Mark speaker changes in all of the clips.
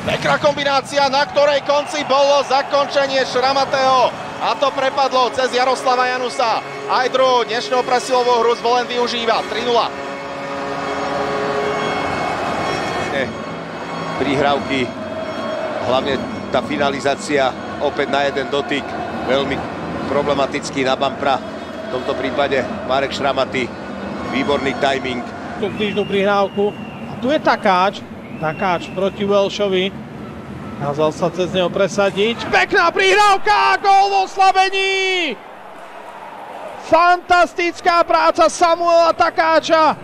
Speaker 1: Pekná kombinácia, na ktorej konci bolo zakončenie Šramatého. A to prepadlo cez Jaroslava Janusa. Aj druhú dnešného presilovú hru Zvolen využíva. 3-0.
Speaker 2: Prihrávky, hlavne tá finalizácia opäť na jeden dotyk. Veľmi problematický na bampra. V tomto prípade Marek Šramatý. Výborný timing.
Speaker 3: Tu blížnú prihrávku. A tu je Takáč. Takáč proti Welšovi. Kázal sa cez neho presadiť. Pekná prihrávka! Gól v oslabení! Fantastická práca Samuela Takáča.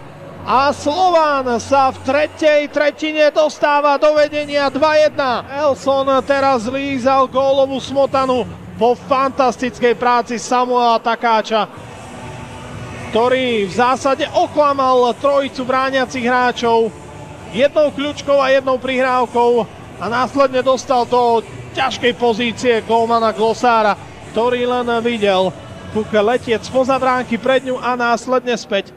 Speaker 3: A Slován sa v tretej tretine dostáva do vedenia 2-1. Elson teraz lízal gólovú smotanu po fantastickej práci Samuela Takáča, ktorý v zásade oklamal trojicu brániacich hráčov jednou kľučkou a jednou prihrávkou a následne dostal do ťažkej pozície gólmana Glosára, ktorý len videl puk letieť spoza bránky pred ňu a následne späť.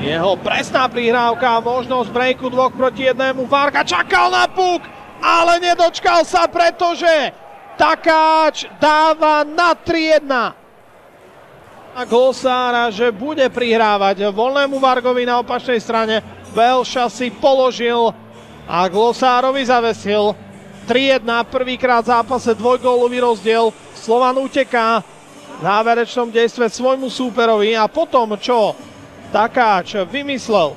Speaker 3: Jeho presná prihrávka, možnosť breaku 2 proti 1. Varga čakal na puk, ale nedočkal sa, pretože Takáč dáva na 3-1. A Glosára, že bude prihrávať voľnému Vargovi na opačnej strane. Welša si položil a Glosárovi zavesil. 3-1, prvýkrát v zápase dvojgólový rozdiel. Slovan uteká v záverečnom dejstve svojmu súperovi a potom čo Takáč vymyslel